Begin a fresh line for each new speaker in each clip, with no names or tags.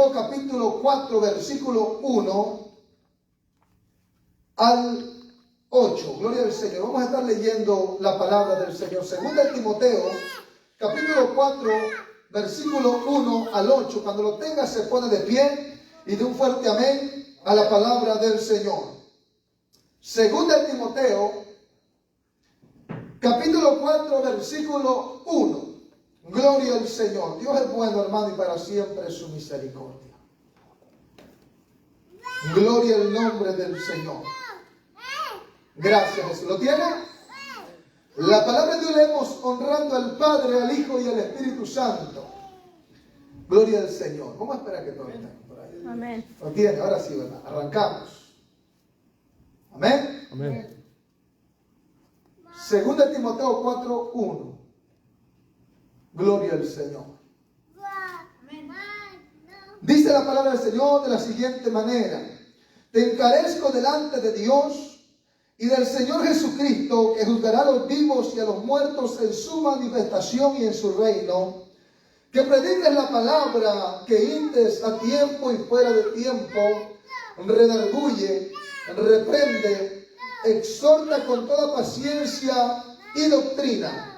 Timoteo capítulo 4, versículo 1 al 8. Gloria al Señor. Vamos a estar leyendo la palabra del Señor. Segunda de Timoteo capítulo 4, versículo 1 al 8. Cuando lo tenga se pone de pie y de un fuerte amén a la palabra del Señor. Segunda de Timoteo capítulo 4, versículo 1. Gloria al Señor. Dios es bueno, hermano, y para siempre es su misericordia. Gloria al nombre del Señor. Gracias, Jesús. ¿Lo tiene? La palabra de Dios leemos honrando al Padre, al Hijo y al Espíritu Santo. Gloria al Señor. Vamos a esperar que todos estén por ahí.
Amén.
¿Lo tiene? Ahora sí, ¿verdad? Arrancamos. Amén.
Amén.
Segunda de Timoteo 4, 1. Gloria al Señor. Dice la palabra del Señor de la siguiente manera: te encarezco delante de Dios y del Señor Jesucristo, que juzgará a los vivos y a los muertos en su manifestación y en su reino, que prediques la palabra, que instes a tiempo y fuera de tiempo, redarguye, reprende, exhorta con toda paciencia y doctrina.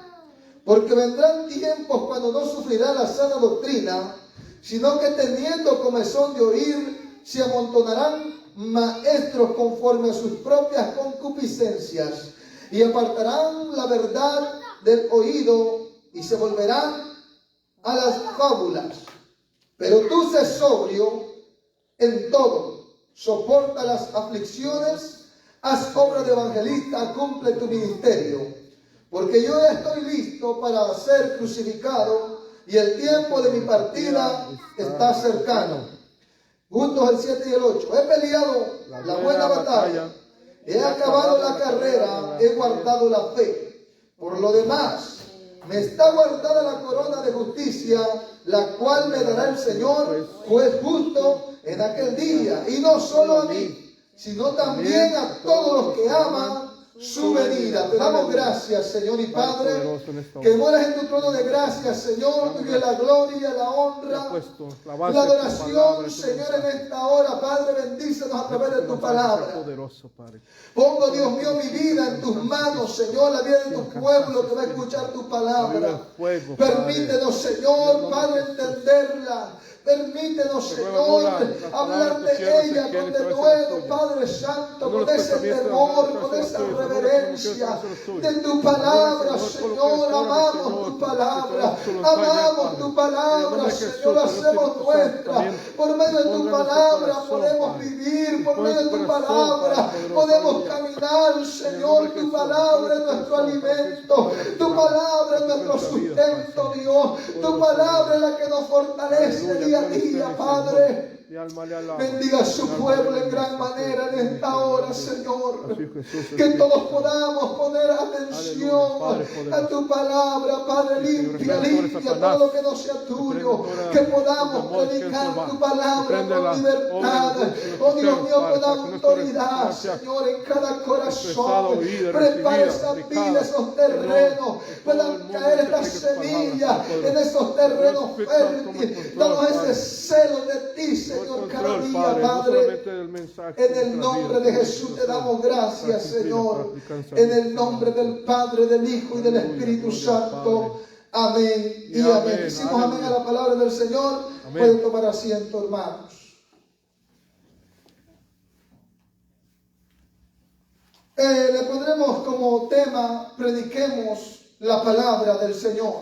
Porque vendrán tiempos cuando no sufrirá la sana doctrina, sino que teniendo comezón de oír, se amontonarán maestros conforme a sus propias concupiscencias, y apartarán la verdad del oído, y se volverán a las fábulas. Pero tú sé sobrio en todo, soporta las aflicciones, haz obra de evangelista, cumple tu ministerio. Porque yo estoy listo para ser crucificado y el tiempo de mi partida está cercano. Juntos el 7 y el 8. He peleado la buena batalla, he acabado la carrera, he guardado la fe. Por lo demás, me está guardada la corona de justicia, la cual me dará el Señor, juez justo, en aquel día. Y no solo a mí, sino también a todos los que aman su venida. Te damos gracias, Señor y Padre, que moras en tu trono de gracia, Señor. Tuya la gloria, la honra, la adoración, Señor, en esta hora. Padre, bendícenos a través de tu palabra. Pongo, Dios mío, mi vida en tus manos, Señor, la vida de tu pueblo que va a escuchar tu palabra. Permítenos, Señor, Padre, entenderla. Permítenos, Señor, hablar de ella con denuedo, Padre Santo, con ese temor, con esa reverencia de tu palabra, Señor. Amamos tu palabra, amamos tu palabra, Señor, hacemos nuestra. Por medio de tu palabra podemos vivir, por medio de tu palabra podemos caminar, Señor. Tu palabra es nuestro alimento, tu palabra es nuestro sustento, Dios. Tu palabra es la que nos fortalece día a día, Padre. Bendiga a su pueblo en gran manera en esta hora, Señor. Que todos podamos poner atención a tu palabra, Padre. Limpia todo lo que no sea tuyo. Que podamos predicar tu palabra con libertad. Oh Dios mío, con autoridad, Señor, en cada corazón. Prepara esa vida, esos terrenos. Puedan caer estas semillas en esos terrenos fértiles. Danos ese celo de ti, Señor, cada día, Padre. En el nombre de Jesús te damos gracias, Señor. En el nombre del Padre, del Hijo y del Espíritu Santo. Amén y amén. Decimos amén a la palabra del Señor. Pueden tomar asiento, hermanos. Le pondremos como tema: prediquemos la palabra del Señor.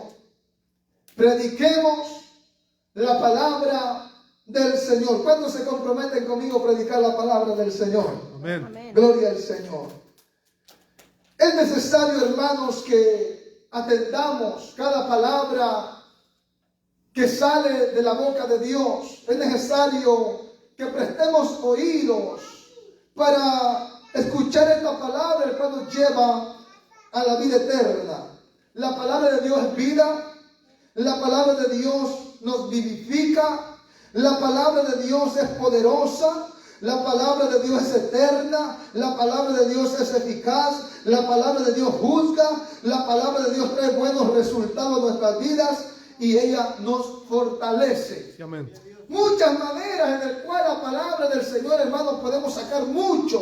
Prediquemos la palabra del Señor. ¿Cuántos se comprometen conmigo a predicar la palabra del Señor?
Amén.
Gloria al Señor. Es necesario, hermanos, que atendamos cada palabra que sale de la boca de Dios. Es necesario que prestemos oídos para escuchar esta palabra, el cual nos lleva a la vida eterna. La palabra de Dios es vida. La palabra de Dios nos vivifica. La palabra de Dios es poderosa. La palabra de Dios es eterna. La palabra de Dios es eficaz. La palabra de Dios juzga. La palabra de Dios trae buenos resultados en nuestras vidas y ella nos fortalece.
Amén.
Muchas maneras en las cuales la palabra del Señor, hermanos, podemos sacar mucha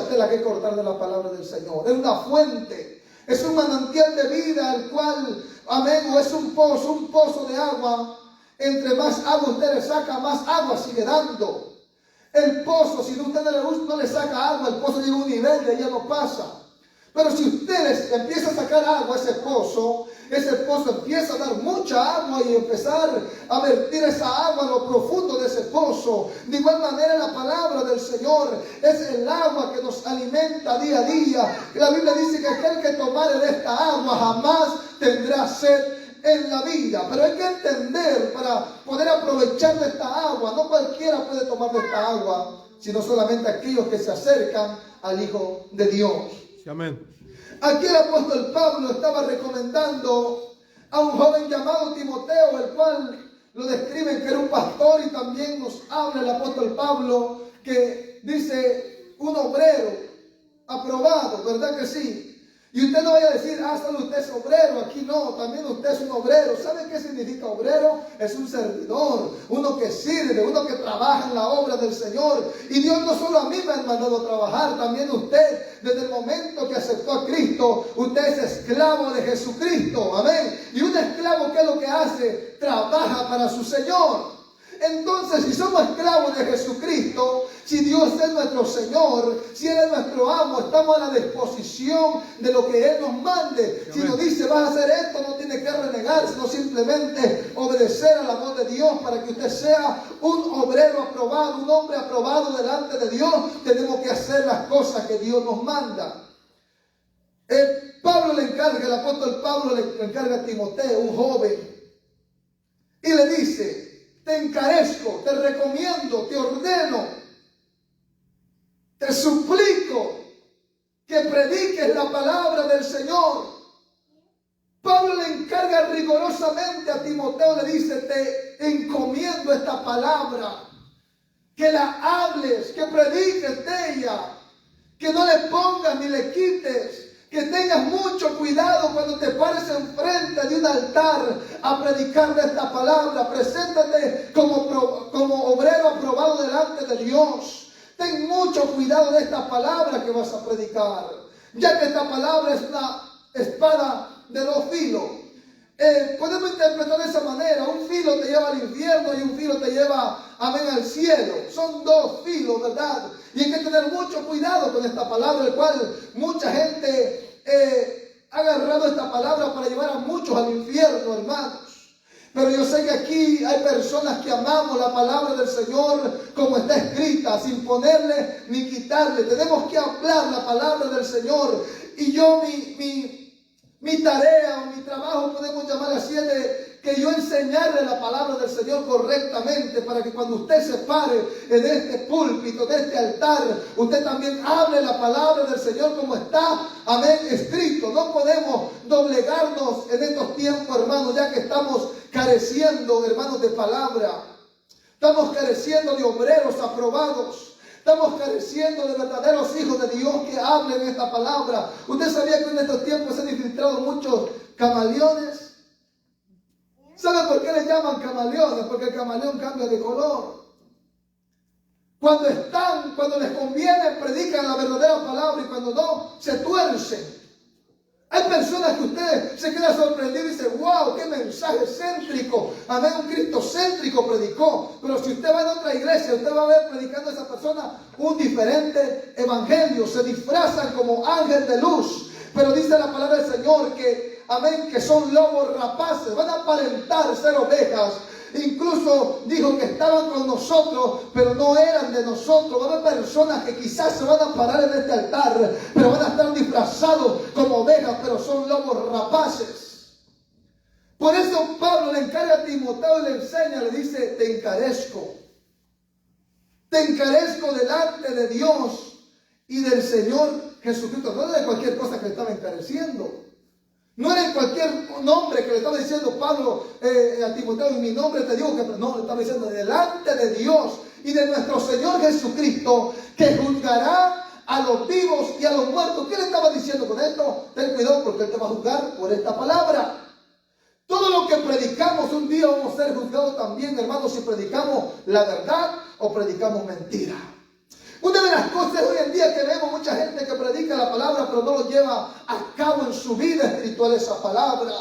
tela que cortar de la palabra del Señor. Es una fuente, es un manantial de vida, el cual, amén, o es un pozo de agua. Entre más agua usted le saca, más agua sigue dando. El pozo, si usted no le saca agua, el pozo llega a un nivel, de ahí ya no pasa. Pero si usted empieza a sacar agua a ese pozo empieza a dar mucha agua y empezar a vertir esa agua a lo profundo de ese pozo. De igual manera, la palabra del Señor es el agua que nos alimenta día a día. La Biblia dice que aquel que tomare de esta agua jamás tendrá sed en la vida. Pero hay que entender, para poder aprovechar de esta agua, no cualquiera puede tomar de esta agua, sino solamente aquellos que se acercan al Hijo de Dios.
Amén.
Aquí el apóstol Pablo estaba recomendando a un joven llamado Timoteo, el cual lo describen que era un pastor, y también nos habla el apóstol Pablo que dice un obrero aprobado, ¿verdad que sí? Y usted no vaya a decir, solo usted es obrero. Aquí no, también usted es un obrero. ¿Sabe qué significa obrero? Es un servidor, uno que sirve, uno que trabaja en la obra del Señor. Y Dios no solo a mí me ha mandado a trabajar, también usted, desde el momento que aceptó a Cristo, usted es esclavo de Jesucristo. Amén. Y un esclavo, ¿qué es lo que hace? Trabaja para su Señor. Entonces, si somos esclavos de Jesucristo, si Dios es nuestro Señor, si Él es nuestro amo, estamos a la disposición de lo que Él nos mande. Si nos dice, vas a hacer esto, no tiene que renegar, sino simplemente obedecer a la voz de Dios para que usted sea un obrero aprobado, un hombre aprobado delante de Dios. Tenemos que hacer las cosas que Dios nos manda. El apóstol Pablo le encarga a Timoteo, un joven, y le dice: te encarezco, te recomiendo, te ordeno, te suplico que prediques la palabra del Señor. Pablo le encarga rigurosamente a Timoteo, le dice: te encomiendo esta palabra, que la hables, que prediques de ella, que no le pongas ni le quites. Que tengas mucho cuidado cuando te pares enfrente de un altar a predicar de esta palabra. Preséntate como obrero aprobado delante de Dios. Ten mucho cuidado de esta palabra que vas a predicar, ya que esta palabra es una espada de dos filos. Podemos interpretar de esa manera: un filo te lleva al infierno y un filo te lleva, amén, al cielo. Son dos filos, ¿verdad? Y hay que tener mucho cuidado con esta palabra, el cual mucha gente ha agarrado esta palabra para llevar a muchos al infierno, hermanos. Pero yo sé que aquí hay personas que amamos la palabra del Señor como está escrita, sin ponerle ni quitarle. Tenemos que hablar la palabra del Señor. Y yo, mi tarea o mi trabajo, podemos llamar así, es de que yo enseñarle la palabra del Señor correctamente, para que cuando usted se pare en este púlpito, de este altar, usted también hable la palabra del Señor como está, amén, escrito. No podemos doblegarnos en estos tiempos, hermanos, ya que estamos careciendo, hermanos, de palabra. Estamos careciendo de obreros aprobados. Estamos careciendo de verdaderos hijos de Dios que hablen esta palabra. ¿Usted sabía que en estos tiempos se han infiltrado muchos camaleones? ¿Sabe por qué le llaman camaleones? Porque el camaleón cambia de color. Cuando les conviene, predican la verdadera palabra, y cuando no, se tuercen. Hay personas que usted se queda sorprendido y dice: wow, qué mensaje céntrico, amén, un cristocéntrico predicó. Pero si usted va a otra iglesia, usted va a ver predicando a esa persona un diferente evangelio. Se disfrazan como ángel de luz, pero dice la palabra del Señor que, amén, que son lobos rapaces. Van a aparentar ser ovejas. Incluso dijo que estaban con nosotros, pero no eran de nosotros. Va a haber personas que quizás se van a parar en este altar, pero van a estar disfrazados como ovejas, pero son lobos rapaces. Por eso Pablo le encarga a Timoteo y le enseña, le dice: te encarezco. Te encarezco delante de Dios y del Señor Jesucristo. No era de cualquier cosa que le estaba encareciendo. No era en cualquier nombre que le estaba diciendo Pablo a Timoteo: en mi nombre te digo que no. Le estaba diciendo delante de Dios y de nuestro Señor Jesucristo, que juzgará a los vivos y a los muertos. ¿Qué le estaba diciendo con esto? Ten cuidado, porque Él te va a juzgar por esta palabra. Todo lo que predicamos un día vamos a ser juzgados también, hermanos, si predicamos la verdad o predicamos mentira. Una de las cosas hoy en día que vemos mucha gente que predica la palabra pero no lo lleva a cabo en su vida espiritual esa palabra.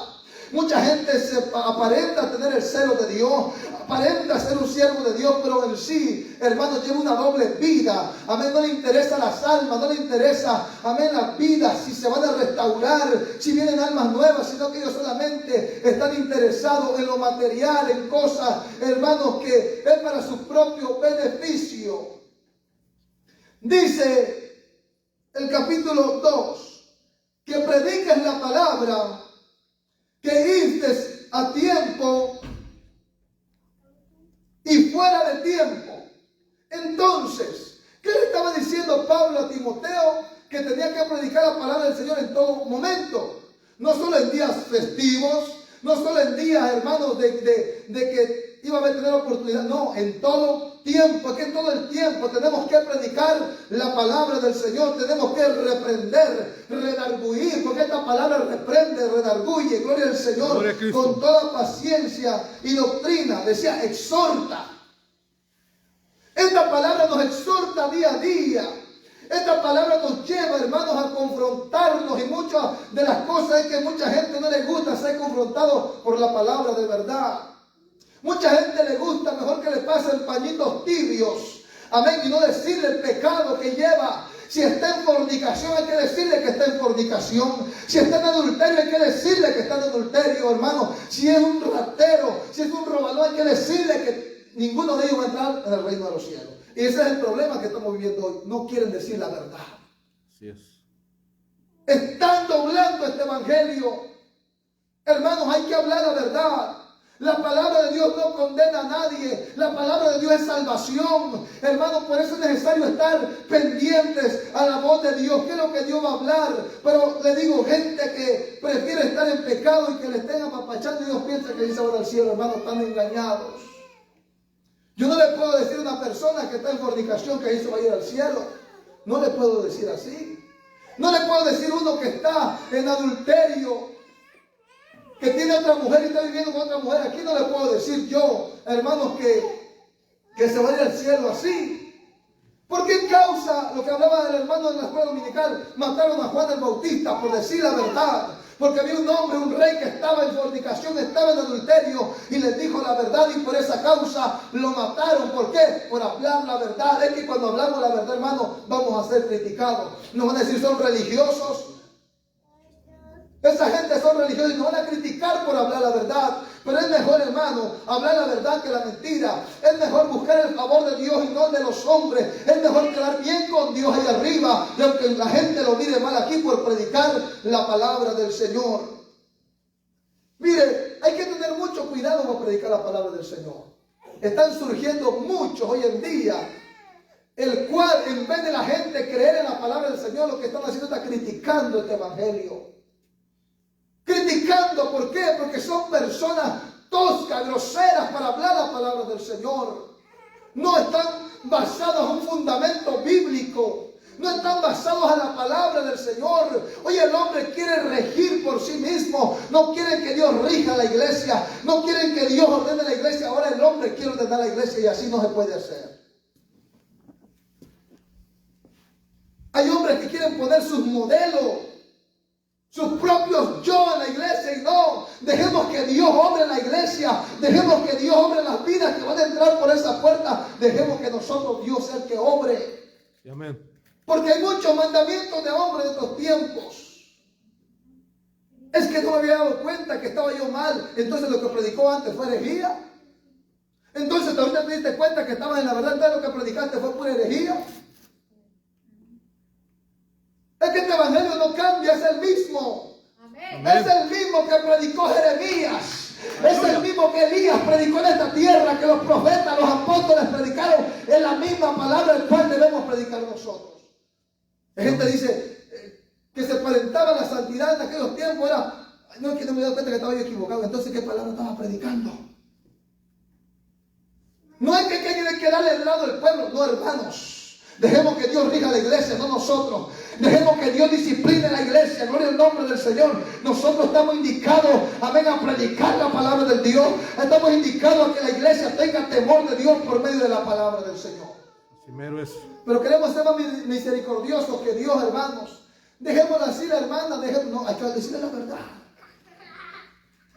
Mucha gente se aparenta tener el celo de Dios, aparenta ser un siervo de Dios, pero en sí, hermanos, lleva una doble vida. Amén, no le interesa las almas, no le interesa, amén, las vidas, si se van a restaurar, si vienen almas nuevas, sino que ellos solamente están interesados en lo material, en cosas, hermanos, que es para su propio beneficio. Dice el capítulo 2, que prediques la palabra, que instes a tiempo y fuera de tiempo. Entonces, ¿qué le estaba diciendo Pablo a Timoteo? Que tenía que predicar la palabra del Señor en todo momento. No solo en días festivos, no solo en días, hermanos, de que iba a tener oportunidad. No, en todo tiempo, es que en todo el tiempo tenemos que predicar la palabra del Señor. Tenemos que reprender, redarguir, porque esta palabra reprende, redarguye, gloria al Señor, con toda paciencia y doctrina. Decía, exhorta. Esta palabra nos exhorta día a día. Esta palabra nos lleva, hermanos, a confrontarnos, y muchas de las cosas es que mucha gente no le gusta ser confrontado por la palabra de verdad. Mucha gente le gusta mejor que le pasen pañitos tibios, amén, y no decirle el pecado que lleva. Si está en fornicación, hay que decirle que está en fornicación. Si está en adulterio, hay que decirle que está en adulterio, hermano. Si es un ratero, si es un robador, hay que decirle que ninguno de ellos va a entrar en el reino de los cielos. Y ese es el problema que estamos viviendo hoy. No quieren decir la verdad.
Así es.
Están doblando este evangelio. Hermanos, hay que hablar la verdad. La palabra de Dios no condena a nadie. La palabra de Dios es salvación. Hermanos, por eso es necesario estar pendientes a la voz de Dios. ¿Qué es lo que Dios va a hablar? Pero le digo, gente que prefiere estar en pecado y que le estén apapachando, y Dios piensa que dice ahora al cielo, hermanos, están engañados. Yo no le puedo decir a una persona que está en fornicación que ahí se va a ir al cielo. No le puedo decir así. No le puedo decir uno que está en adulterio, que tiene otra mujer y está viviendo con otra mujer. Aquí no le puedo decir yo, hermanos, que se va a ir al cielo así. ¿Por qué causa lo que hablaba del hermano en la escuela dominical? Mataron a Juan el Bautista por decir la verdad. Porque había un hombre, un rey que estaba en fornicación, estaba en adulterio y les dijo la verdad, y por esa causa lo mataron. ¿Por qué? Por hablar la verdad. Es que cuando hablamos la verdad, hermano, vamos a ser criticados. Nos van a decir, son religiosos. Esa gente son religiosos y nos van a criticar por hablar la verdad. Pero es mejor, hermano, hablar la verdad que la mentira. Es mejor buscar el favor de Dios y no de los hombres. Es mejor quedar bien con Dios ahí arriba, y aunque la gente lo mire mal aquí, por predicar la palabra del Señor. Mire, hay que tener mucho cuidado con predicar la palabra del Señor. Están surgiendo muchos hoy en día, el cual, en vez de la gente creer en la palabra del Señor, lo que están haciendo está criticando este evangelio. Criticando, ¿por qué? Porque son personas toscas, groseras para hablar la palabra del Señor. No están basados en un fundamento bíblico. No están basados en la palabra del Señor. Hoy el hombre quiere regir por sí mismo. No quieren que Dios rija la iglesia. No quieren que Dios ordene la iglesia. Ahora el hombre quiere ordenar la iglesia, y así no se puede hacer. Hay hombres que quieren poner sus modelos, sus propios yo en la iglesia, y no, dejemos que Dios obre en la iglesia, dejemos que Dios obre en las vidas que van a entrar por esa puerta, dejemos que nosotros, Dios, sea el que obre.
Amén.
Porque hay muchos mandamientos de hombres de estos tiempos. Es que no me había dado cuenta que estaba yo mal, entonces lo que predicó antes fue herejía. Entonces ahorita te diste cuenta que estabas en la verdad, entonces lo que predicaste fue pura herejía. Es que este evangelio no cambia, es el mismo. Amén. Es el mismo que predicó Jeremías. Es el mismo que Elías predicó en esta tierra, que los profetas, los apóstoles predicaron. Es la misma palabra el cual debemos predicar nosotros. La gente dice que se aparentaba la santidad en aquellos tiempos. No, es que no me he dado cuenta que estaba yo equivocado. Entonces, ¿qué palabra estaba predicando? No es que hay que darle el lado del pueblo. No, hermanos. Dejemos que Dios rija la iglesia, no nosotros. Dejemos que Dios discipline la iglesia. Gloria al nombre del Señor. Nosotros estamos indicados, amén, a predicar la palabra del Dios. Estamos indicados a que la iglesia tenga temor de Dios por medio de la palabra del Señor. Primero es. Pero queremos ser más misericordiosos que Dios, hermanos. Dejémoslo así, la hermana. No, hay que decirle la verdad.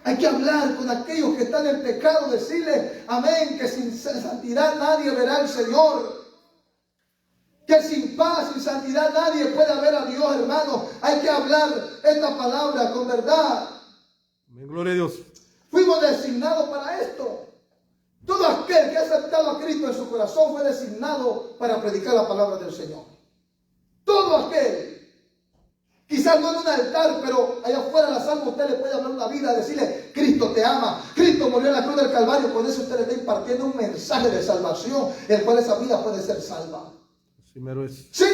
Hay que hablar con aquellos que están en pecado. Decirle, amén, que sin santidad nadie verá al Señor. Que sin paz, sin santidad nadie puede ver a Dios, hermano. Hay que hablar esta palabra con verdad. Amén, gloria a Dios. Fuimos designados para esto. Todo aquel que ha aceptado a Cristo en su corazón fue designado para predicar la palabra del Señor. Todo aquel. Quizás no en un altar, pero allá afuera en la salva usted le puede hablar una vida, decirle, Cristo te ama, Cristo murió en la cruz del Calvario. Con eso usted le está impartiendo un mensaje de salvación, el cual esa vida puede ser salva. Sí,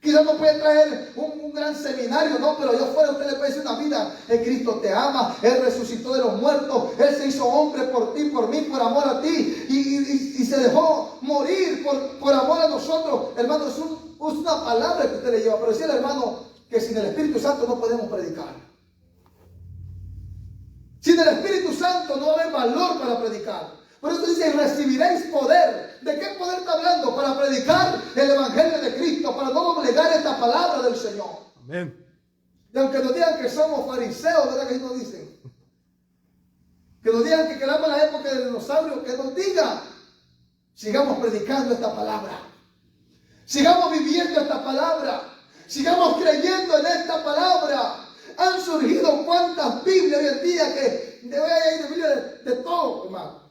quizás no puede traer un gran seminario, no, pero allá afuera usted le puede decir una vida. Cristo te ama, Él resucitó de los muertos, Él se hizo hombre por ti, por mí, por amor a ti, y se dejó morir por amor a nosotros. Hermano, es una palabra que usted le lleva, pero decirle, hermano, que sin el Espíritu Santo no podemos predicar. Sin el Espíritu Santo no va a haber valor para predicar. Por eso dice, recibiréis poder. ¿De qué poder está hablando? Para predicar el Evangelio de Cristo, para no doblegar esta palabra del Señor. Amén. Y aunque nos digan que somos fariseos, ¿verdad que así nos dicen? Que nos digan que quedamos en la época del dinosaurio, que nos digan. Sigamos predicando esta palabra. Sigamos viviendo esta palabra. Sigamos creyendo en esta palabra. Han surgido cuantas Biblias hoy en día que hay Biblia de todo, hermano.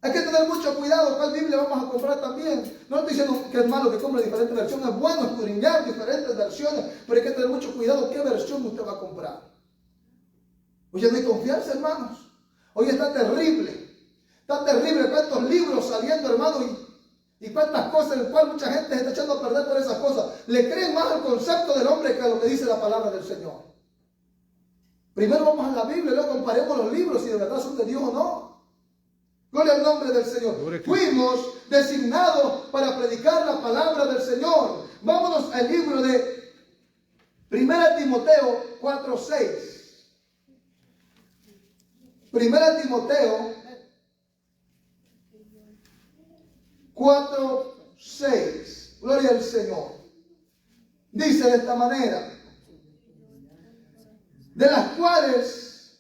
Hay que tener mucho cuidado cuál Biblia vamos a comprar también. No estoy diciendo que es malo que compre diferentes versiones. Es bueno escudriñar diferentes versiones, pero hay que tener mucho cuidado qué versión usted va a comprar. Hoy ya no hay confianza, hermanos. Hoy está terrible. Está terrible cuántos libros saliendo, hermanos, y cuántas cosas en las cuales mucha gente se está echando a perder por esas cosas. Le creen más al concepto del hombre que a lo que dice la palabra del Señor. Primero vamos a la Biblia y luego comparemos los libros si de verdad son de Dios o no. Gloria al nombre del Señor. Fuimos designados para predicar la palabra del Señor. Vámonos al libro de 1 Timoteo 4:6. 1 Timoteo 4:6. Gloria al Señor. Dice de esta manera: de las cuales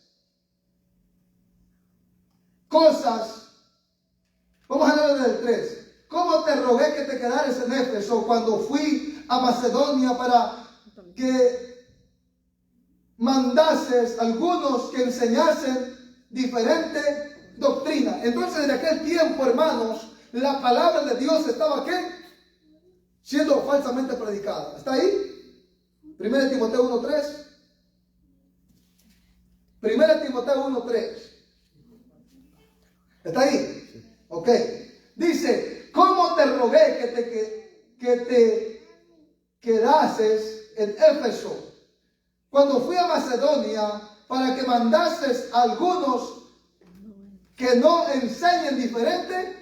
cosas. Vamos a hablar del 3. ¿Cómo te rogué que te quedares en Éfeso cuando fui a Macedonia para que mandases algunos que enseñasen diferente doctrina? Entonces, en aquel tiempo, hermanos, la palabra de Dios estaba ¿qué? Siendo falsamente predicada. ¿Está ahí? 1 Timoteo 1:3. 1 Timoteo 1:3. ¿Está ahí? Ok. Dice, ¿cómo te rogué que te quedases en Éfeso cuando fui a Macedonia para que mandases a algunos que no enseñen diferente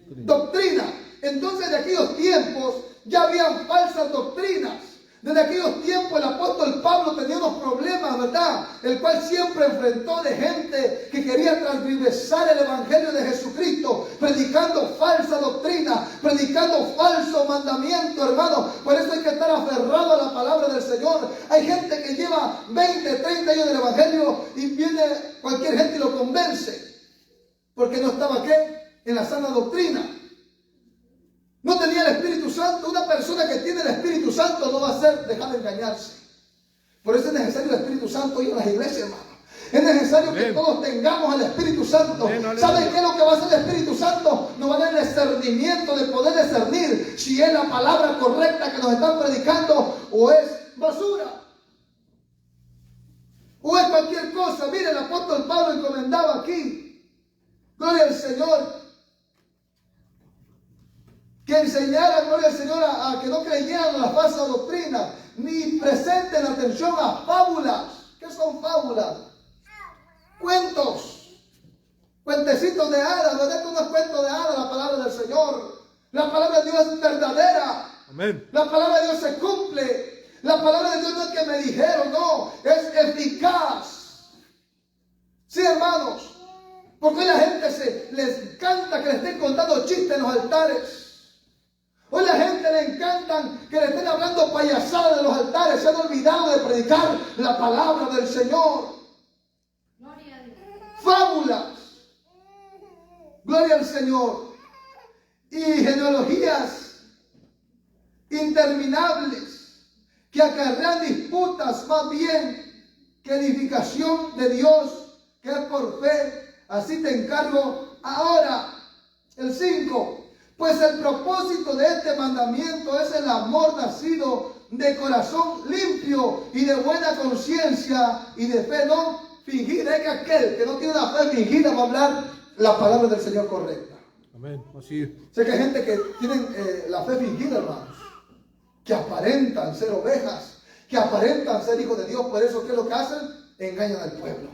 doctrina? Entonces, de aquellos tiempos ya habían falsas doctrinas. Desde aquellos tiempos el apóstol Pablo tenía unos problemas, ¿verdad? El cual siempre enfrentó de gente que quería transgresar el evangelio de Jesucristo, predicando falsa doctrina, predicando falso mandamiento, hermano. Por eso hay que estar aferrado a la palabra del Señor. Hay gente que lleva 20, 30 años del evangelio y viene cualquier gente y lo convence. Porque no estaba ¿qué? En la sana doctrina. No tenía el Espíritu Santo. Una persona que tiene el Espíritu Santo no va a ser dejar de engañarse. Por eso es necesario el Espíritu Santo hoy en las iglesias, hermano. Es necesario Amén. Que todos tengamos el Espíritu Santo. ¿Saben qué es lo que va a hacer el Espíritu Santo? Nos va a dar el discernimiento de poder discernir si es la palabra correcta que nos están predicando o es basura. O es cualquier cosa. Mire, el apóstol Pablo encomendaba aquí. Gloria al Señor. Que enseñara, gloria al Señor, a que no creyeran en la falsa doctrina, ni presenten atención a fábulas. ¿Qué son fábulas? Cuentos, cuentecitos de hadas. ¿Verdad que no es cuento de hadas la palabra del Señor? La palabra de Dios es verdadera.
Amén.
La palabra de Dios se cumple. La palabra de Dios no es que me dijeron, no, es eficaz. Sí, hermanos, porque hoy la gente les encanta que le estén contando chistes en los altares. Hoy la gente le encantan que le estén hablando payasadas de los altares. Se han olvidado de predicar la palabra del Señor.
Gloria a Dios.
Fábulas. Gloria al Señor. Y genealogías interminables que acarrean disputas más bien que edificación de Dios, que es por fe. Así te encargo ahora. El 5. Pues el propósito de este mandamiento es el amor nacido de corazón limpio y de buena conciencia y de fe no fingida. Es que aquel que no tiene una fe fingida va a hablar la palabra del Señor correcta.
Amén. Así es.
Sé que hay gente que tienen la fe fingida, hermanos, que aparentan ser ovejas, que aparentan ser hijos de Dios. Por eso, ¿qué es lo que hacen? Engañan al pueblo.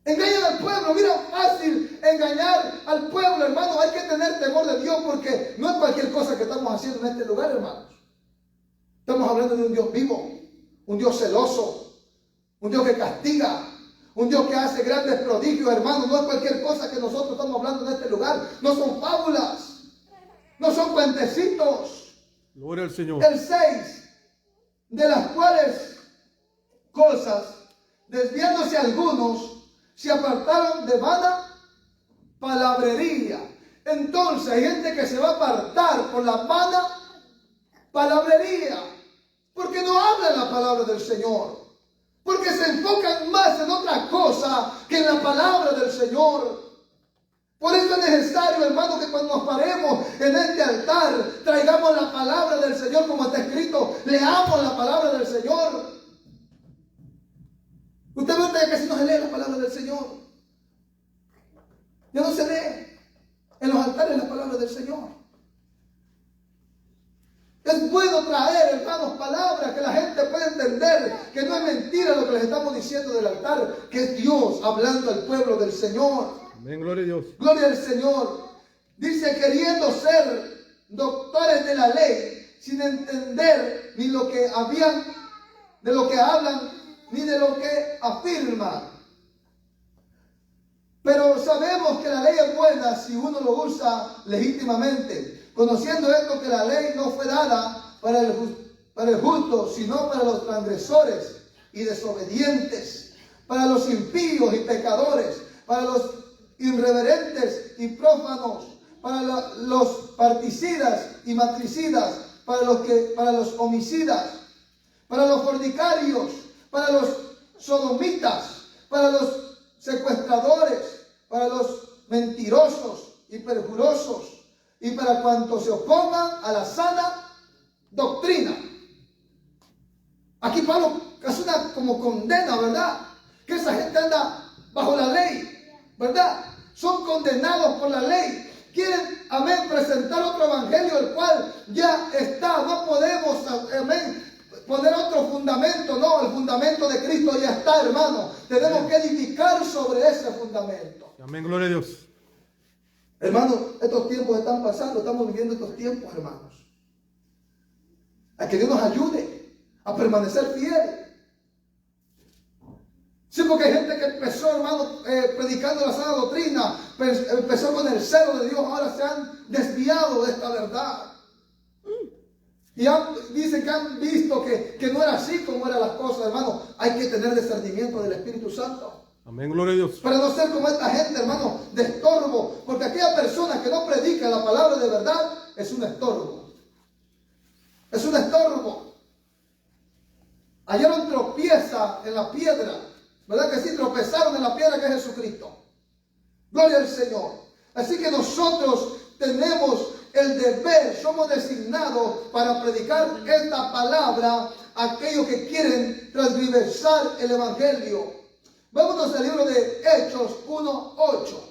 Engañan al pueblo. Mira, fácil engañar al pueblo, hermano. Hay que tener temor de Dios, porque no es cualquier cosa que estamos haciendo en este lugar, hermanos. Estamos hablando de un Dios vivo, un Dios celoso, un Dios que castiga, un Dios que hace grandes prodigios, hermanos. No es cualquier cosa que nosotros estamos hablando en este lugar. No son fábulas, no son cuentecitos.
Gloria al Señor.
El 6, de las cuales cosas, desviándose algunos, se apartaron de vana palabrería. Entonces hay gente que se va a apartar por la vana palabrería, porque no hablan la palabra del Señor, porque se enfocan más en otra cosa que en la palabra del Señor. Por eso es necesario, hermano, que cuando nos paremos en este altar, traigamos la palabra del Señor como está escrito. Leamos la palabra del Señor. Usted ve que si no se lee la palabra del Señor, ya no se lee en los altares la palabra del Señor. Es bueno traer, hermanos, palabras que la gente pueda entender, que no es mentira lo que les estamos diciendo del altar, que es Dios hablando al pueblo del Señor.
Amén. Gloria a Dios.
Gloria al Señor. Dice, queriendo ser doctores de la ley, sin entender ni lo que habían, de lo que hablan, ni de lo que afirman. Pero sabemos que la ley es buena si uno lo usa legítimamente, conociendo esto, que la ley no fue dada para el justo, sino para los transgresores y desobedientes, para los impíos y pecadores, para los irreverentes y prófanos, para los particidas y matricidas, para los homicidas, para los fornicarios, para los sodomitas, para los secuestradores, para los mentirosos y perjurosos, y para cuantos se opongan a la sana doctrina. Aquí Pablo hace una como condena, ¿verdad? Que esa gente anda bajo la ley, ¿verdad? Son condenados por la ley. Quieren, amén, presentar otro evangelio, el cual ya está. No podemos, amén, poner otro fundamento. No, el fundamento de Cristo ya está, hermano. Tenemos que edificar sobre ese fundamento.
Amén. Gloria a Dios.
Hermanos, estos tiempos están pasando. Estamos viviendo estos tiempos, hermanos. A que Dios nos ayude a permanecer fieles. Sí, porque hay gente que empezó, hermano, predicando la sana doctrina, empezó con el celo de Dios, ahora se han desviado de esta verdad. Y dicen que han visto que no era así como eran las cosas, hermano. Hay que tener discernimiento del Espíritu Santo.
Amén. Gloria a Dios.
Para no ser como esta gente, hermano, de estorbo. Porque aquella persona que no predica la palabra de verdad es un estorbo. Es un estorbo. Hallaron tropieza en la piedra. ¿Verdad que sí? Tropezaron en la piedra que es Jesucristo. Gloria al Señor. Así que nosotros tenemos el deber, somos designados para predicar esta palabra a aquellos que quieren transversar el Evangelio. Vámonos al libro de Hechos 1:8.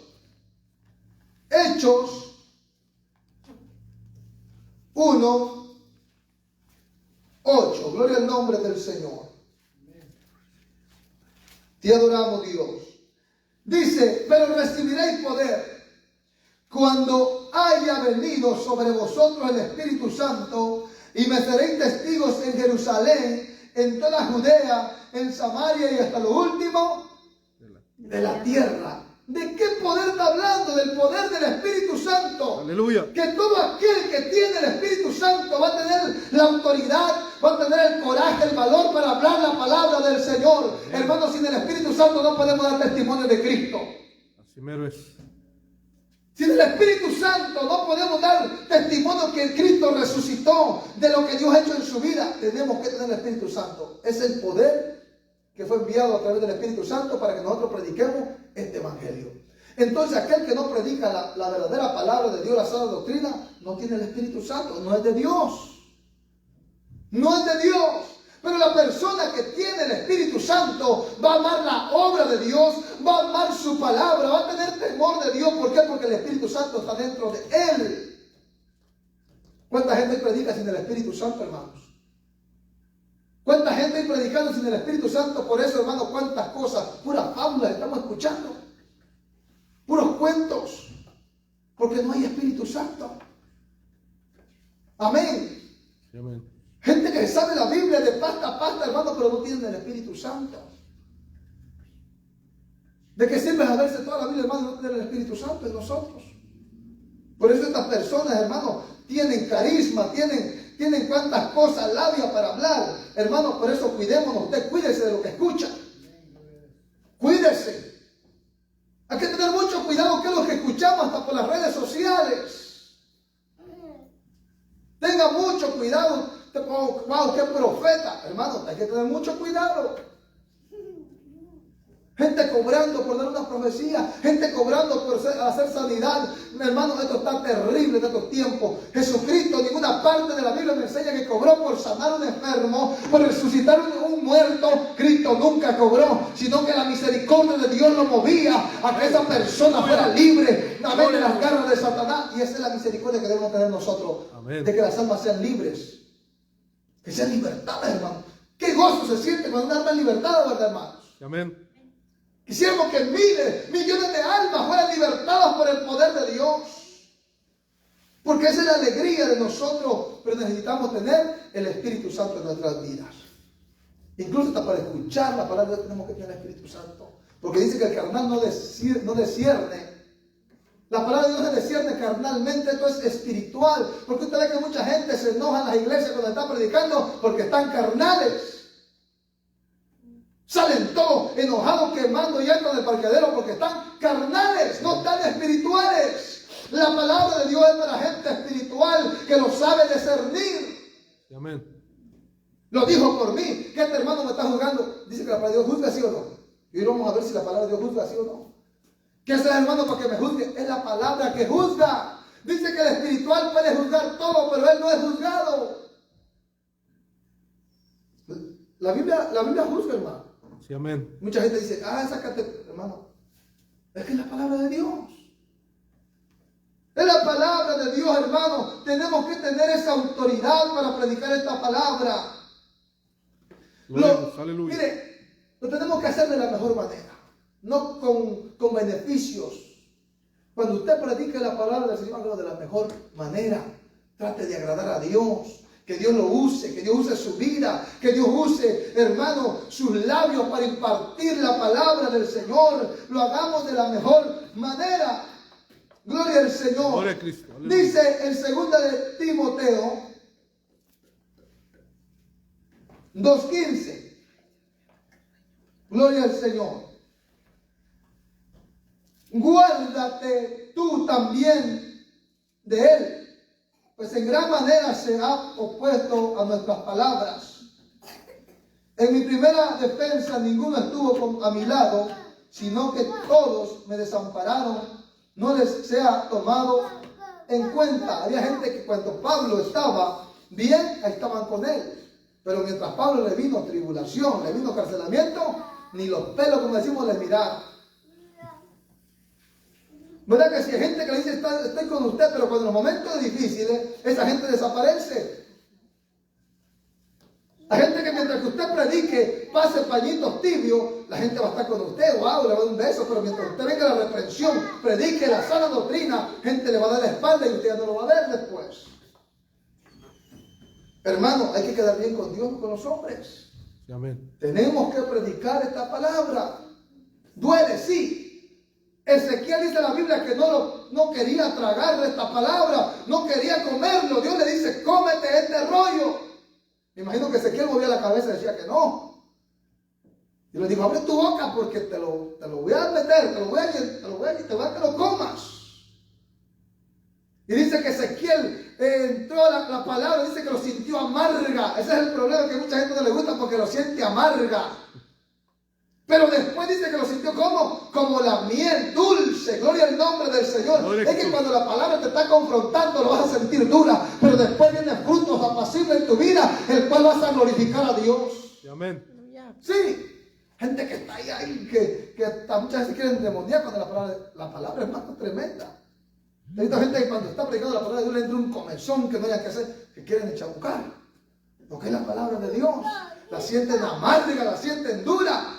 Hechos 1:8. Gloria al nombre del Señor. Te adoramos, Dios. Dice, pero recibiréis poder cuando haya venido sobre vosotros el Espíritu Santo y me seréis testigos en Jerusalén, en toda Judea, en Samaria y hasta lo último de la tierra. ¿De qué poder está hablando? Del poder del Espíritu Santo.
Aleluya.
Que todo aquel que tiene el Espíritu Santo va a tener la autoridad, va a tener el coraje, el valor para hablar la palabra del Señor. Hermanos, sin el Espíritu Santo no podemos dar testimonio de Cristo.
Así mero es.
Sin el Espíritu Santo no podemos dar testimonio que Cristo resucitó, de lo que Dios ha hecho en su vida. Tenemos que tener el Espíritu Santo. Es el poder que fue enviado a través del Espíritu Santo para que nosotros prediquemos este evangelio. Entonces aquel que no predica la verdadera palabra de Dios, la sana doctrina, no tiene el Espíritu Santo, no es de Dios. No es de Dios. Pero la persona que tiene el Espíritu Santo va a amar la obra de Dios, va a amar su palabra, va a tener temor de Dios. ¿Por qué? Porque el Espíritu Santo está dentro de él. ¿Cuánta gente predica sin el Espíritu Santo, hermanos? ¿Cuánta gente hay predicando sin el Espíritu Santo? Por eso, hermano, cuántas cosas, puras fábulas estamos escuchando. Puros cuentos. Porque no hay Espíritu Santo. Amén.
Sí, amén.
Gente que sabe la Biblia de pasta a pasta, hermano, pero no tienen el Espíritu Santo. ¿De qué sirve saberse toda la Biblia, hermano, y no tener el Espíritu Santo en nosotros? Por eso estas personas, hermano, tienen carisma, tienen cuantas cosas, labia para hablar. Hermano, por eso cuidémonos. Usted cuídese de lo que escucha. Cuídese. Hay que tener mucho cuidado que es lo que escuchamos hasta por las redes sociales. Tenga mucho cuidado. Wow, qué profeta. Hermano, hay que tener mucho cuidado. Gente cobrando por dar una profecía, gente cobrando por hacer sanidad. Hermano, esto está terrible en estos tiempos. Jesucristo, en ninguna parte de la Biblia me enseña que cobró por sanar a un enfermo, por resucitar a un muerto. Cristo nunca cobró, sino que la misericordia de Dios lo movía a que esa persona fuera libre, amén, de las garras de Satanás. Y esa es la misericordia que debemos tener nosotros,
Amén.
de que las almas sean libres, que sean libertadas, hermano. Qué gozo se siente cuando una alma es libertada, ¿verdad, hermanos?
Amén.
Quisiéramos que millones de almas fueran libertadas por el poder de Dios. Porque esa es la alegría de nosotros. Pero necesitamos tener el Espíritu Santo en nuestras vidas. Incluso hasta para escuchar la palabra de Dios tenemos que tener el Espíritu Santo. Porque dice que el carnal no discierne. La palabra de Dios se discierne carnalmente, esto es espiritual. Porque usted ve que mucha gente se enoja en las iglesias cuando está predicando porque están carnales. Salen todos enojados, quemando llantas del parqueadero porque están carnales, no están espirituales. La palabra de Dios es para gente espiritual que lo sabe discernir.
Amén.
Lo dijo por mí, que este hermano me está juzgando. Dice que la palabra de Dios juzga, ¿sí o no? Y hoy vamos a ver si la palabra de Dios juzga, ¿sí o no? ¿Qué es el hermano para que me juzgue? Es la palabra que juzga. Dice que el espiritual puede juzgar todo, pero él no es juzgado. La Biblia juzga, hermano.
Sí, amén.
Mucha gente dice, sácate, hermano. Es que es la palabra de Dios. Es la palabra de Dios, hermano. Tenemos que tener esa autoridad para predicar esta palabra.
Aleluya.
Mire, lo tenemos que hacer de la mejor manera. No con beneficios. Cuando usted predique la palabra del Señor, hágalo de la mejor manera. Trate de agradar a Dios. Que Dios lo use, que Dios use su vida, que Dios use, hermano, sus labios para impartir la palabra del Señor. Lo hagamos de la mejor manera. Gloria al Señor.
Gloria a Cristo. Aleluya.
Dice en 2 de Timoteo 2:15. Gloria al Señor. Guárdate tú también de él. Pues en gran manera se ha opuesto a nuestras palabras. En mi primera defensa ninguno estuvo a mi lado, sino que todos me desampararon, no les sea tomado en cuenta. Había gente que cuando Pablo estaba bien, ahí estaban con él. Pero mientras Pablo le vino tribulación, le vino carcelamiento, ni los pelos, como decimos, les miraron. ¿Verdad que si hay gente que le dice estoy con usted, pero cuando en los momentos difíciles esa gente desaparece? Hay gente que mientras que usted predique, pase pañitos tibios, la gente va a estar con usted, wow, le va a dar un beso, pero mientras usted venga la reprensión, predique la sana doctrina, gente le va a dar la espalda y usted ya no lo va a ver después. Hermano, hay que quedar bien con Dios y con los hombres.
Sí, amén.
Tenemos que predicar esta palabra. Duele, sí. Ezequiel dice en la Biblia que no quería tragar esta palabra, no quería comerlo. Dios le dice, cómete este rollo. Me imagino que Ezequiel movía la cabeza y decía que no. Y le dijo, abre tu boca porque te lo voy a meter, te voy a que lo comas. Y dice que Ezequiel entró la palabra, dice que lo sintió amarga. Ese es el problema, que a mucha gente no le gusta porque lo siente amarga. Pero después dice que lo sintió como la miel dulce. Gloria al nombre del Señor. Es que cuando la palabra te está confrontando lo vas a sentir dura, pero después vienen frutos apacibles en tu vida, el cual vas a glorificar a Dios.
Sí, amén.
Sí, gente que está ahí, que hasta muchas veces quieren endemoniar cuando la palabra es más tremenda. Hay gente que cuando está predicando la palabra de Dios le entra un comezón que no haya que hacer, que quieren echabucar. Lo que es la palabra de Dios. La sienten amarga, la sienten dura.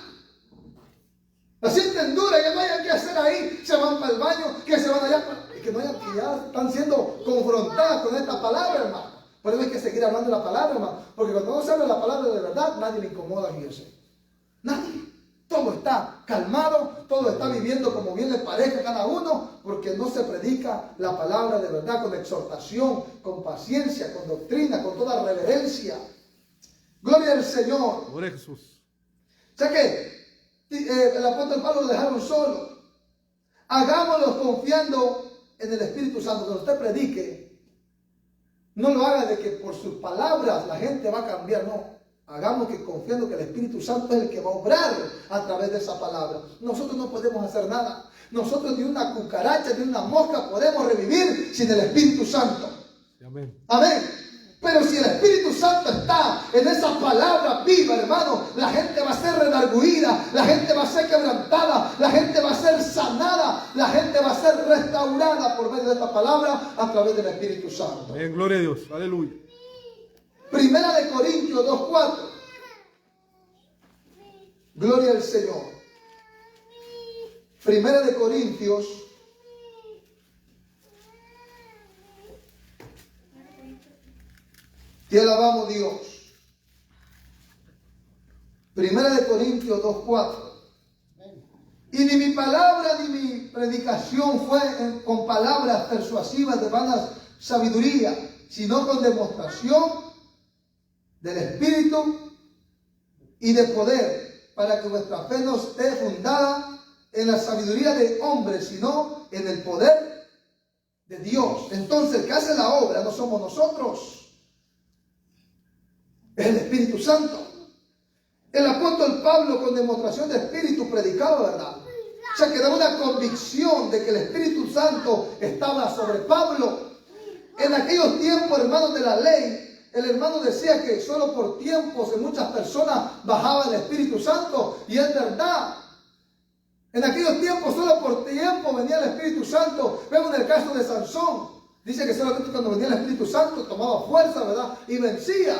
La sienten dura, que no hayan que hacer ahí, se van para el baño, que se van allá, y que no hayan, que ya están siendo confrontadas con esta palabra, hermano. Por eso hay que seguir hablando de la palabra, hermano, porque cuando no se habla la palabra de verdad, nadie le incomoda, fíjense. Nadie. Todo está calmado, todo está viviendo como bien le parezca a cada uno, porque no se predica la palabra de verdad con exhortación, con paciencia, con doctrina, con toda reverencia. Gloria al Señor.
Gloria a Jesús.
O sea que el apóstol Pablo lo dejaron solo. Hagámoslo confiando en el Espíritu Santo. Cuando usted predique, no lo haga de que por sus palabras la gente va a cambiar, no. Hagamos que confiando que el Espíritu Santo es el que va a obrar a través de esa palabra. Nosotros no podemos hacer nada. Nosotros ni una cucaracha, ni una mosca podemos revivir sin el Espíritu Santo.
Amén.
Amén. Pero si el Espíritu Santo está en esa palabra viva, hermano, la gente va a ser redarguida, la gente va a ser quebrantada, la gente va a ser sanada, la gente va a ser restaurada por medio de esta palabra a través del Espíritu Santo.
Amén. Gloria a Dios. Aleluya.
Primera de Corintios 2:4. Gloria al Señor. Primera de Corintios. Te alabamos, Dios. Primera de Corintios 2:4. Y ni mi palabra ni mi predicación fue con palabras persuasivas de vana sabiduría, sino con demostración del Espíritu y de poder, para que vuestra fe no esté fundada en la sabiduría de hombres, sino en el poder de Dios. Entonces, el que hace la obra no somos nosotros, es el Espíritu Santo. El apóstol Pablo, con demostración de Espíritu, predicaba, ¿verdad? O sea, que daba una convicción de que el Espíritu Santo estaba sobre Pablo. En aquellos tiempos, hermanos de la ley, el hermano decía que solo por tiempos en muchas personas bajaba el Espíritu Santo, y es verdad. En aquellos tiempos solo por tiempo venía el Espíritu Santo. Vemos en el caso de Sansón, dice que solamente cuando venía el Espíritu Santo tomaba fuerza, ¿verdad? Y vencía.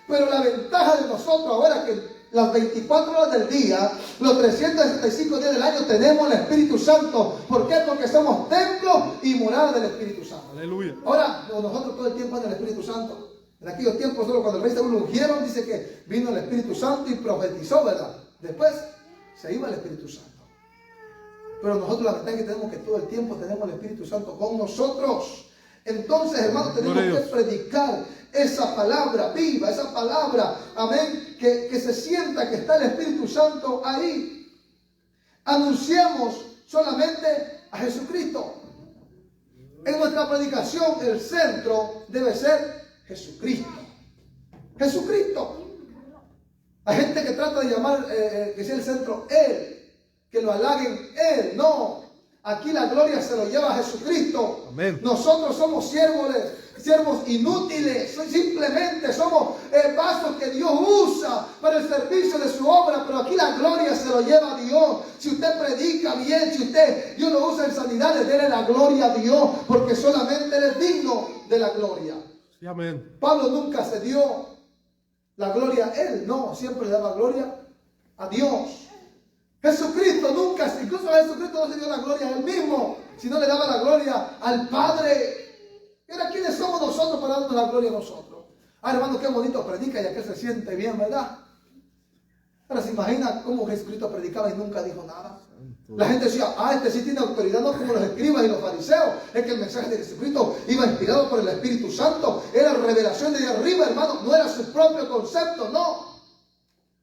Pero la ventaja de nosotros ahora es que las 24 horas del día, los 365 días del año tenemos el Espíritu Santo. ¿Por qué? Porque somos templo y morada del Espíritu Santo.
Aleluya.
Ahora, nosotros todo el tiempo en el Espíritu Santo. En aquellos tiempos, solo cuando el rey Saúl lo ungieron, dice que vino el Espíritu Santo y profetizó, ¿verdad? Después se iba el Espíritu Santo. Pero nosotros la verdad es que tenemos que todo el tiempo tenemos el Espíritu Santo con nosotros. Entonces, hermanos, tenemos que predicar esa palabra viva, esa palabra, amén, que se sienta que está el Espíritu Santo ahí. Anunciamos solamente a Jesucristo. En nuestra predicación, el centro debe ser Jesucristo. Jesucristo. Hay gente que trata de llamar, que sea el centro Él, que lo halaguen Él. No. Aquí la gloria se lo lleva a Jesucristo.
Amén.
Nosotros somos siervos inútiles. Simplemente somos vasos que Dios usa para el servicio de su obra. Pero aquí la gloria se lo lleva a Dios. Si usted predica bien, si Dios lo usa en sanidad, le dé la gloria a Dios, porque solamente Él es digno de la gloria.
Sí, amén.
Pablo nunca cedió la gloria a Él. No, siempre le daba gloria a Dios. Jesucristo nunca, incluso a Jesucristo no se dio la gloria a Él mismo, sino le daba la gloria al Padre. Mira, ¿quiénes somos nosotros para darnos la gloria a nosotros? Ah, hermano, qué bonito predica y aquel se siente bien, ¿verdad? Ahora se imagina cómo Jesucristo predicaba y nunca dijo nada. La gente decía, este sí tiene autoridad, no como los escribas y los fariseos. Es que el mensaje de Jesucristo iba inspirado por el Espíritu Santo. Era revelación de arriba, hermano. No era su propio concepto, no.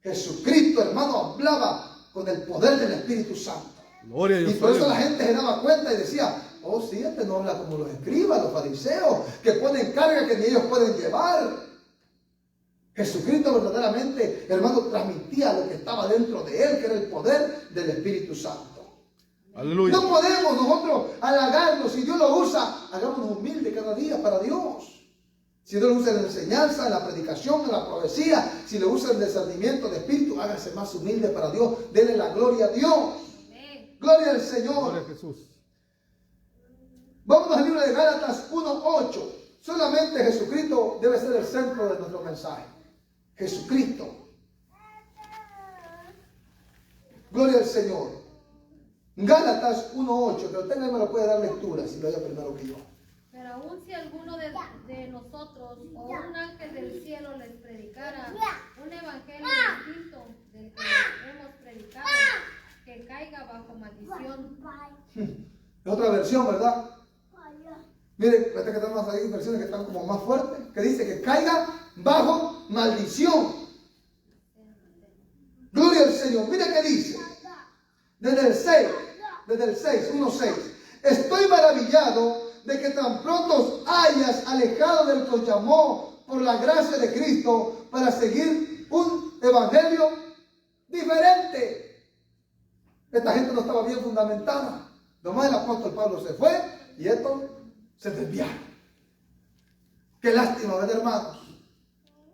Jesucristo, hermano, hablaba con el poder del Espíritu Santo.
Gloria a Dios.
Y por eso la gente se daba cuenta y decía, oh sí, este no habla como los escribas, los fariseos, que ponen carga que ni ellos pueden llevar. Jesucristo verdaderamente, hermano, transmitía lo que estaba dentro de él, que era el poder del Espíritu Santo.
Aleluya.
No podemos nosotros halagarnos. Si Dios lo usa, hagámonos humildes cada día para Dios. Si Dios lo usa en la enseñanza, en la predicación, en la profecía, si lo usa en el discernimiento de espíritu, hágase más humilde para Dios. Denle la gloria a Dios.
Amén.
Gloria al Señor.
Gloria a Jesús.
Vamos al libro de Gálatas 1:8. Solamente Jesucristo debe ser el centro de nuestro mensaje. Jesucristo. Gloria al Señor. Gálatas 1:8. Pero usted me lo puede dar lectura si lo haya primero que yo.
Pero aun si alguno de nosotros o un ángel del cielo les predicara un evangelio distinto del que hemos predicado, que caiga bajo maldición.
Es otra versión, ¿verdad? Miren, que tenemos ahí versiones que están como más fuertes, que dice que caiga bajo maldición. Gloria al Señor. Mira qué dice. Desde el 6, 1:6. Estoy maravillado de que tan pronto os hayas alejado del que os llamó por la gracia de Cristo para seguir un evangelio diferente. Esta gente no estaba bien fundamentada. Nomás el apóstol Pablo se fue y estos se desviaron. Qué lástima, ¿verdad, hermanos?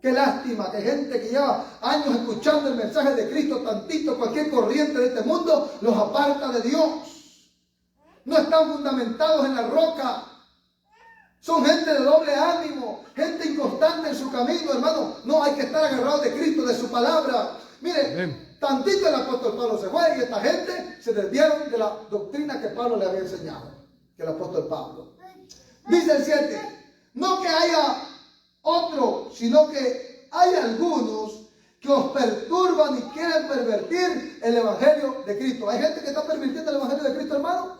Qué lástima que gente que lleva años escuchando el mensaje de Cristo, tantito, cualquier corriente de este mundo, los aparta de Dios. No están fundamentados en la roca. Son gente de doble ánimo, gente inconstante en su camino, hermano. No, hay que estar agarrados de Cristo, de su palabra. Mire, tantito el apóstol Pablo se fue y esta gente se desviaron de la doctrina que Pablo le había enseñado, que el apóstol Pablo. Dice el 7, no que haya otro, sino que hay algunos que os perturban y quieren pervertir el evangelio de Cristo. ¿Hay gente que está pervirtiendo el evangelio de Cristo, hermano?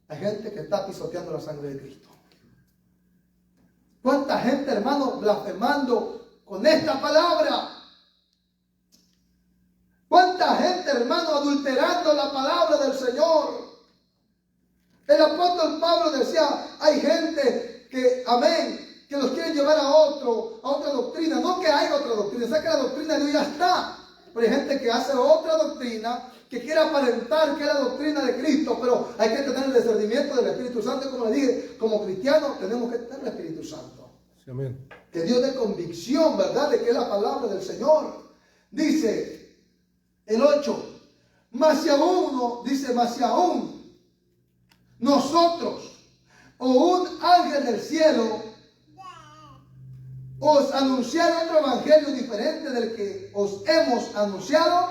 Hay gente que está pisoteando la sangre de Cristo. ¿Cuánta gente, hermano, blasfemando con esta palabra? ¿Cuánta gente, hermano, adulterando la palabra del Señor? El apóstol Pablo decía, hay gente que, amén, que los quieren llevar a otra doctrina. No que haya otra doctrina, o sea que la doctrina de Dios ya está. Pero hay gente que hace otra doctrina, que quiere aparentar que es la doctrina de Cristo, pero hay que tener el discernimiento del Espíritu Santo. Como le dije, como cristianos tenemos que tener el Espíritu Santo.
Sí, amén.
Que Dios dé convicción, ¿verdad?, de que es la palabra del Señor. Dice el 8, mas si aún nosotros o un ángel del cielo os anunciara otro evangelio diferente del que os hemos anunciado,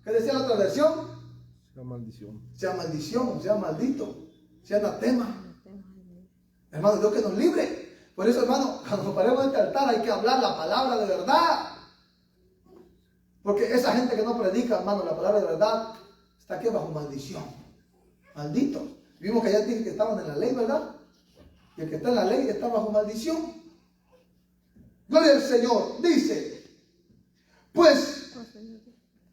¿qué decía la otra versión?
Sea maldición.
Sea maldición, sea maldito, sea anatema. Hermano, Dios que nos libre. Por eso, hermano, cuando nos paremos en este altar hay que hablar la palabra de verdad. Porque esa gente que no predica, hermano, la palabra de verdad, está aquí bajo maldición. Maldito. Vimos que allá dije que estaban en la ley, ¿verdad? Y el que está en la ley está bajo maldición. Gloria al Señor. Dice, pues,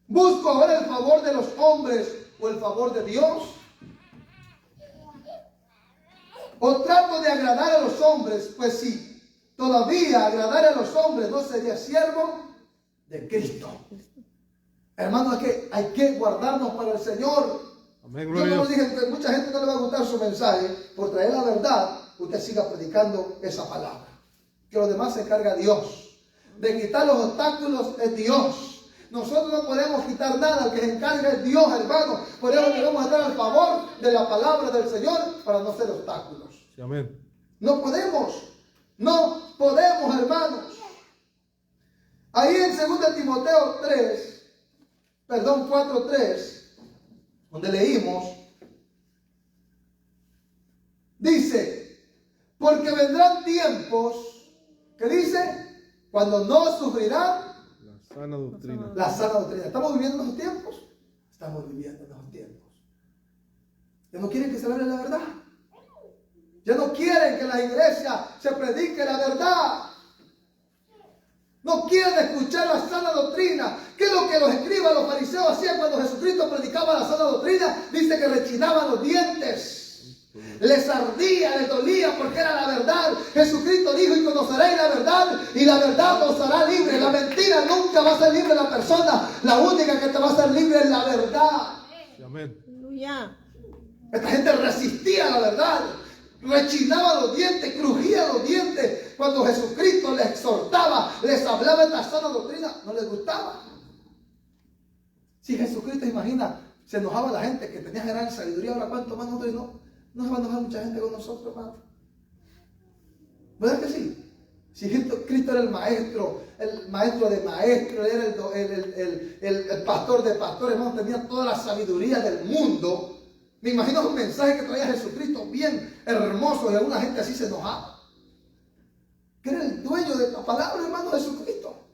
¿busco ahora el favor de los hombres o el favor de Dios? ¿O trato de agradar a los hombres? Pues si todavía agradar a los hombres, no sería siervo de Cristo. Hermano, es que hay que guardarnos para el Señor.
Amén,
Yo
gloria a
como
Dios.
dije, mucha gente no le va a gustar su mensaje. Por traer la verdad, usted siga predicando esa palabra. Que lo demás se encarga Dios. De quitar los obstáculos es Dios. Nosotros no podemos quitar nada, el que se encarga es Dios, hermano. Por eso debemos estar al favor de la palabra del Señor para no ser obstáculos.
Sí, amén.
No podemos, hermanos. Ahí en perdón, 4:3, donde leímos, dice, porque vendrán tiempos, ¿qué dice? Cuando no sufrirán
La sana doctrina.
la sana doctrina. ¿Estamos viviendo en esos tiempos? Estamos viviendo en esos tiempos. Ya no quieren que se hable la verdad. Ya no quieren que en la iglesia se predique la verdad. No quieren escuchar la sana doctrina. ¿Qué es lo que los escribas, los fariseos hacían cuando Jesucristo predicaba la sana doctrina? Dice que rechinaban los dientes. Les ardía, les dolía porque era la verdad. Jesucristo dijo, y conoceréis la verdad, y la verdad os hará libre. La mentira nunca va a ser libre de la persona. La única que te va a hacer libre es la verdad.
Amén.
Aleluya.
Esta gente resistía la verdad, rechinaba los dientes, crujía los dientes. Cuando Jesucristo les exhortaba, les hablaba esta sana doctrina, no les gustaba. Si Jesucristo, imagina, se enojaba la gente que tenía gran sabiduría, ahora cuánto más nosotros no se va a enojar mucha gente con nosotros, hermano. ¿Verdad que sí? Si Cristo era el maestro de maestros, era el pastor de pastores, hermano, tenía toda la sabiduría del mundo. Me imagino un mensaje que traía Jesucristo bien hermoso y alguna gente así se enojaba. Que era el dueño de la palabra, hermano, Jesucristo.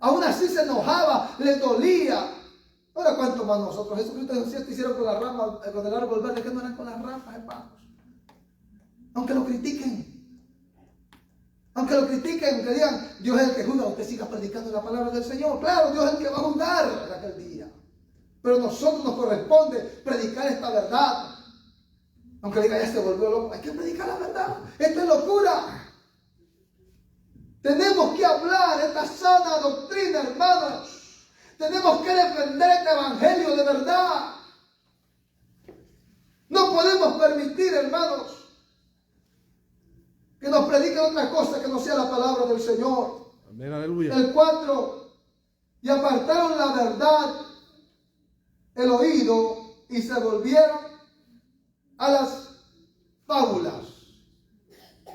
Aún así se enojaba, le dolía. Ahora, ¿cuánto más nosotros? Jesucristo y Jesús hicieron con la rama, con el árbol verde, que no eran con las ramas, hermanos. Aunque lo critiquen. Aunque lo critiquen, que digan, Dios es el que juzga, usted siga predicando la palabra del Señor. Claro, Dios es el que va a juzgar en aquel día. Pero a nosotros nos corresponde predicar esta verdad. Aunque diga, ya se volvió loco, hay que predicar la verdad. Esto es locura. Tenemos que hablar esta sana doctrina, hermanos. Tenemos que defender este evangelio de verdad. No podemos permitir, hermanos, que nos prediquen otra cosa que no sea la palabra del Señor.
Amén, aleluya.
El 4, y apartaron la verdad, el oído, y se volvieron a las fábulas.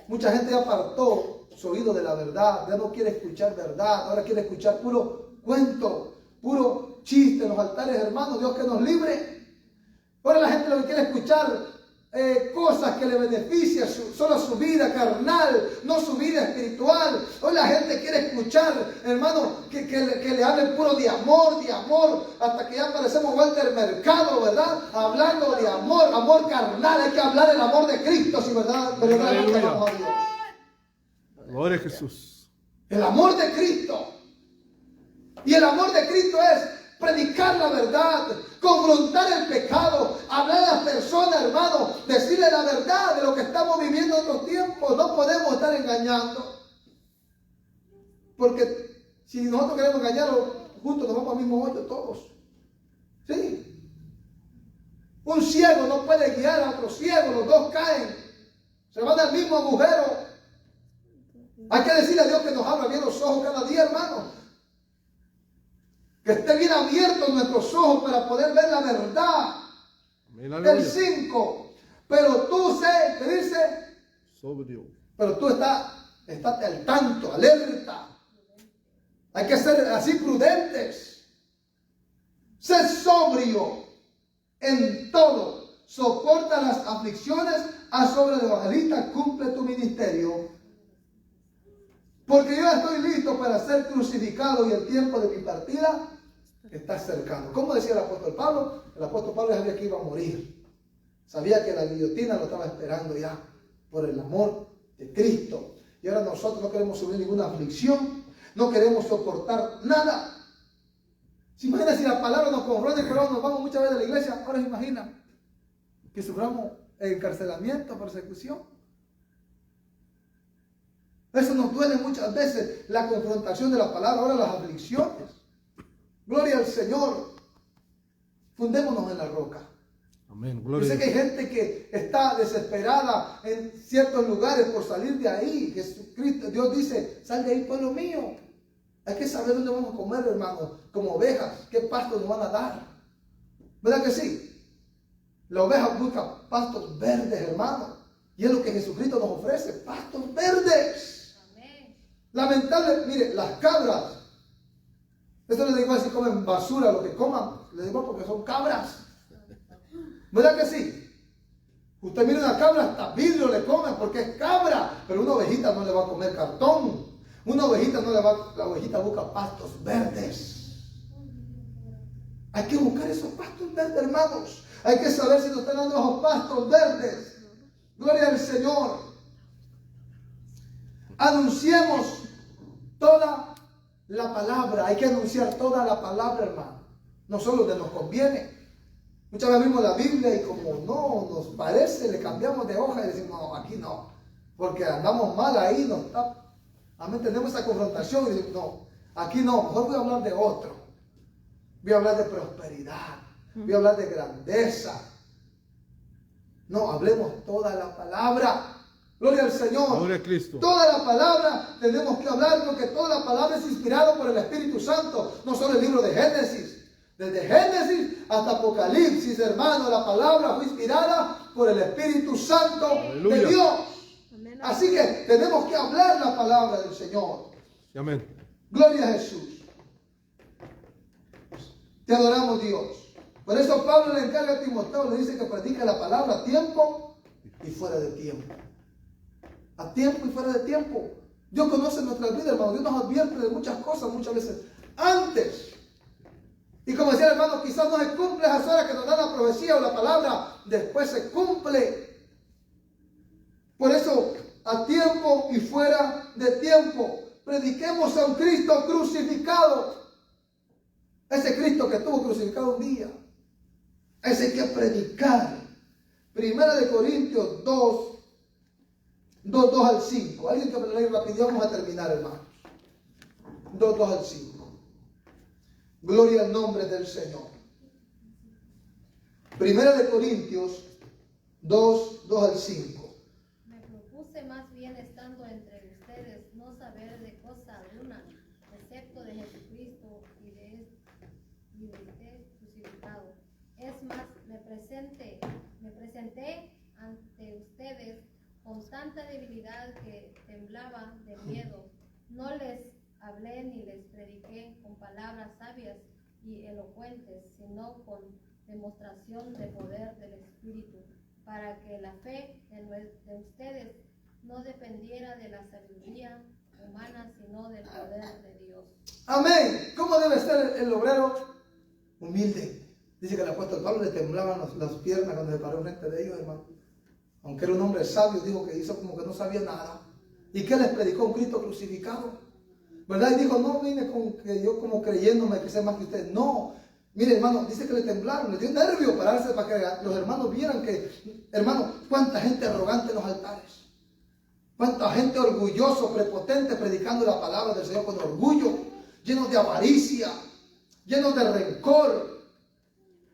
Mucha gente apartó su oído de la verdad, ya no quiere escuchar verdad, ahora quiere escuchar puro cuento, puro chiste en los altares, hermanos. Dios que nos libre. Ahora la gente lo que quiere escuchar cosas que le benefician solo su vida carnal, no su vida espiritual. Hoy la gente quiere escuchar, hermano, que le hablen puro de amor, hasta que ya parecemos Walter Mercado, ¿verdad? Hablando de amor, amor carnal. Hay que hablar del amor de Cristo, si verdad, verdaderamente amamos a Dios.
Gloria a Jesús.
El amor de Cristo. Y el amor de Cristo es predicar la verdad, confrontar el pecado, hablar a las personas, hermano, decirle la verdad de lo que estamos viviendo en estos tiempos. No podemos estar engañando. Porque si nosotros queremos engañarlo, juntos nos vamos al mismo hoyo todos. ¿Sí? Un ciego no puede guiar a otro ciego, los dos caen. Se van al mismo agujero. Hay que decirle a Dios que nos abra bien los ojos cada día, hermano. Que esté bien abiertos nuestros ojos para poder ver la verdad.
Amén,
El 5. Pero tú sé, ¿qué dice?
Sobrio.
Pero tú estate al tanto, alerta. Hay que ser así prudentes. Sé sobrio en todo. Soporta las aflicciones. Haz obra de evangelista. Cumple tu ministerio. Porque yo estoy listo para ser crucificado y el tiempo de mi partida está cercano. ¿Cómo decía el apóstol Pablo? El apóstol Pablo sabía que iba a morir. Sabía que la guillotina lo estaba esperando ya por el amor de Cristo. Y ahora nosotros no queremos sufrir ninguna aflicción. No queremos soportar nada. ¿Se imagina si la palabra nos confronta y nos vamos muchas veces a la iglesia? Ahora se imagina que suframos encarcelamiento, persecución. Eso nos duele muchas veces, la confrontación de la palabra, ahora las aflicciones. Gloria al Señor. Fundémonos en la roca.
Amén,
Yo
gloria
sé
a
que hay
Dios.
gente que está desesperada en ciertos lugares por salir de ahí. Jesucristo, Dios dice, sal de ahí, pueblo mío. Hay que saber dónde vamos a comer, hermano, como ovejas, qué pasto nos van a dar. ¿Verdad que sí? La oveja busca pastos verdes, hermano. Y es lo que Jesucristo nos ofrece, pastos verdes. Lamentable, mire, las cabras. Esto eso les digo, si comen basura, lo que coman, les digo porque son cabras. ¿Verdad que sí? Usted mira una cabra, hasta vidrio le come porque es cabra, pero una ovejita no le va a comer cartón. Una ovejita no le va, la ovejita busca pastos verdes. Hay que buscar esos pastos verdes, hermanos. Hay que saber si nos están dando esos pastos verdes. Gloria al Señor. Anunciemos toda la palabra. Hay que anunciar toda la palabra, hermano. No solo lo que nos conviene. Muchas veces vimos la Biblia y como no nos parece, le cambiamos de hoja y decimos, no, aquí no. Porque andamos mal ahí, no está. Amén, tenemos esa confrontación y decimos, no, aquí no, mejor voy a hablar de otro. Voy a hablar de prosperidad. Voy a hablar de grandeza. No, hablemos toda la palabra. Gloria al Señor.
Gloria a Cristo.
Toda la palabra tenemos que hablar porque toda la palabra es inspirada por el Espíritu Santo. No solo el libro de Génesis. Desde Génesis hasta Apocalipsis, hermano, la palabra fue inspirada por el Espíritu Santo
Aleluya.
de Dios.
Amén.
Así que tenemos que hablar la palabra del Señor.
Amén.
Gloria a Jesús. Te adoramos, Dios. Por eso Pablo le encarga a Timoteo, le dice que predique la palabra a tiempo y fuera de tiempo. A tiempo y fuera de tiempo. Dios conoce nuestras vidas, hermano. Dios nos advierte de muchas cosas, muchas veces antes. Y como decía el hermano, quizás no se cumple esas horas que nos da la profecía o la palabra, después se cumple. Por eso, a tiempo y fuera de tiempo, prediquemos a un Cristo crucificado. Ese Cristo que estuvo crucificado un día. Ese hay que predicar. Primera de Corintios 2, 2 al 5. Alguien que me lo lea rápido, vamos a terminar, hermanos. 2 al 5. Gloria al nombre del Señor. Primera de Corintios 2 al 5.
Me propuse más bien estando entre ustedes no saber de cosa alguna, excepto de Jesucristo y de este crucificado. Es más, me presenté ante ustedes con tanta debilidad que temblaba de miedo. No les hablé ni les prediqué con palabras sabias y elocuentes, sino con demostración de poder del Espíritu, para que la fe de ustedes no dependiera de la sabiduría humana, sino del poder de Dios.
Amén. ¿Cómo debe ser el obrero? Humilde. Dice que el apóstol Pablo le temblaban las piernas cuando se paró frente de ellos, hermano. Aunque era un hombre sabio, dijo que hizo como que no sabía nada. ¿Y qué les predicó? Un Cristo crucificado. ¿Verdad? Y dijo, no vine con que yo como creyéndome que sé más que ustedes. No. Mire, hermano, dice que le temblaron, le dio nervio pararse para que los hermanos vieran que, hermano, cuánta gente arrogante en los altares. Cuánta gente orgulloso, prepotente, predicando la palabra del Señor con orgullo, llenos de avaricia, llenos de rencor.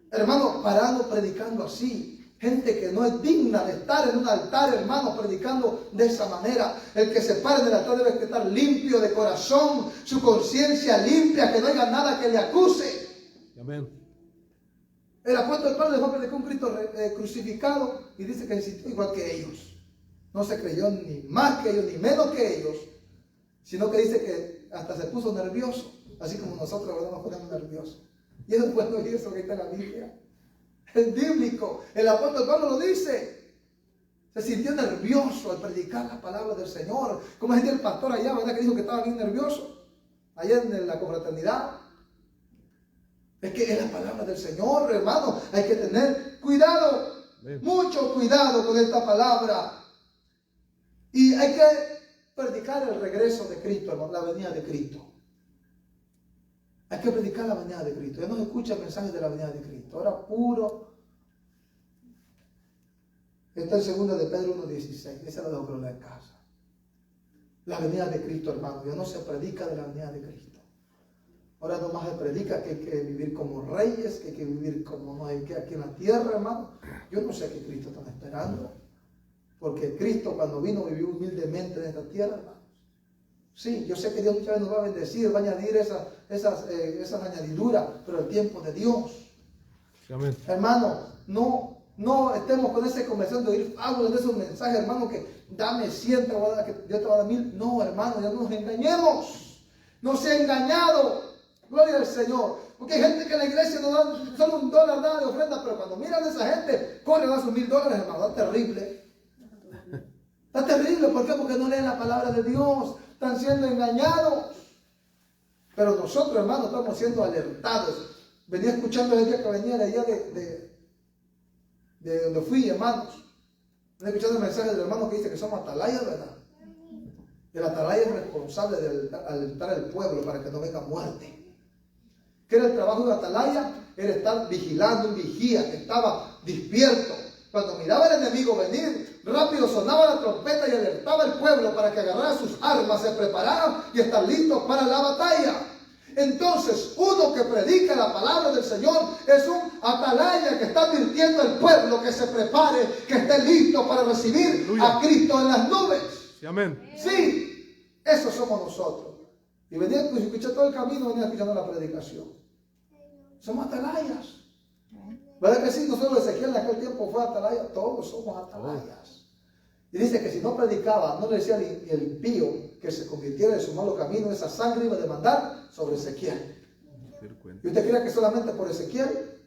Hermano, parando, predicando así. Gente que no es digna de estar en un altar, hermano, predicando de esa manera. El que se pare en el altar debe estar limpio de corazón, su conciencia limpia, que no haya nada que le acuse.
Amén.
El apóstol Pablo dejó predicar un Cristo crucificado y dice que se sintió igual que ellos. No se creyó ni más que ellos, ni menos que ellos, sino que dice que hasta se puso nervioso, así como nosotros ahora nos ponemos nerviosos. Y eso puede oír eso que está en la Biblia. Es bíblico. El apóstol Pablo lo dice. Se sintió nervioso al predicar la palabra del Señor. Como decía el pastor allá, ¿verdad? Que dijo que estaba bien nervioso. Allá en la confraternidad. Es que es la palabra del Señor, hermano. Hay que tener cuidado.
Amén.
Mucho cuidado con esta palabra. Y hay que predicar el regreso de Cristo, hermano, la venida de Cristo. Hay que predicar la venida de Cristo. Ya no se escucha el mensaje de la venida de Cristo. Ahora puro. Está en 2 de Pedro 1:16. Ese lo dejo en casa. La venida de Cristo, hermano. Ya no se predica de la venida de Cristo. Ahora nomás se predica que hay que vivir como reyes, que hay que vivir como no hay que aquí en la tierra, hermano. Yo no sé qué Cristo están esperando. Porque Cristo cuando vino vivió humildemente en esta tierra, hermano. Sí, yo sé que Dios muchas veces nos va a bendecir, va a añadir esas añadiduras, pero el tiempo de Dios.
Amén.
Hermano, no estemos con esa conversión de oír fábulas de esos mensajes, hermano, que dame 100, que Dios te va a dar 1000. No, hermano, ya no nos engañemos. No se ha engañado. Gloria al Señor. Porque hay gente que en la iglesia no da solo $1 da de ofrenda, pero cuando miran a esa gente, corren a sus $1000, hermano. Está terrible. Está terrible. ¿Por qué? Porque no leen la palabra de Dios. Están siendo engañados. Pero nosotros, hermanos, estamos siendo alertados. Venía escuchando el día que venía de allá de donde fui, hermanos. Venía escuchando el mensaje del hermano que dice que somos atalayas, ¿verdad? El atalaya es responsable de alertar al pueblo para que no venga muerte. ¿Qué era el trabajo de atalaya? Era estar vigilando, un vigía que estaba despierto. Cuando miraba al enemigo venir, rápido sonaba la trompeta y alertaba al pueblo para que agarrara sus armas, se prepararan y estar listos para la batalla. Entonces, uno que predica la palabra del Señor es un atalaya que está advirtiendo al pueblo que se prepare, que esté listo para recibir a Cristo en las nubes.
Sí, amén.
Sí, eso somos nosotros. Y venía, escuché todo el camino, venía escuchando la predicación. Somos atalayas. ¿Verdad que sí? Nosotros Ezequiel en aquel tiempo fue atalaya. Todos somos atalayas. Y dice que si no predicaba, no le decía el impío que se convirtiera en su malo camino, esa sangre iba a demandar sobre Ezequiel. ¿Y usted cree que solamente por Ezequiel?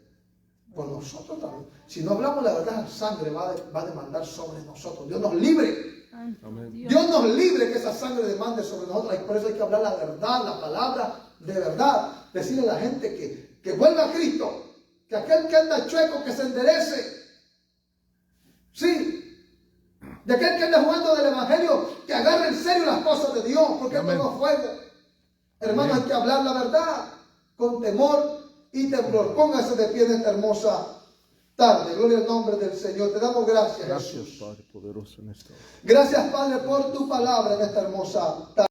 Por nosotros también. Si no hablamos la verdad, la sangre va a demandar sobre nosotros. Dios nos libre.
Amén.
Dios nos libre que esa sangre demande sobre nosotros. Y por eso hay que hablar la verdad, la palabra de verdad. Decirle a la gente que vuelva a Cristo. Que aquel que anda chueco, que se enderece. Sí. De aquel que anda jugando del evangelio, que agarre en serio las cosas de Dios. Porque esto no es juego. Hermanos, hay que hablar la verdad con temor y temblor. Póngase de pie en esta hermosa tarde. Gloria al nombre del Señor. Te damos gracias,
Gracias,
Jesús.
Padre poderoso en esta hora.
Gracias, Padre, por tu palabra en esta hermosa tarde.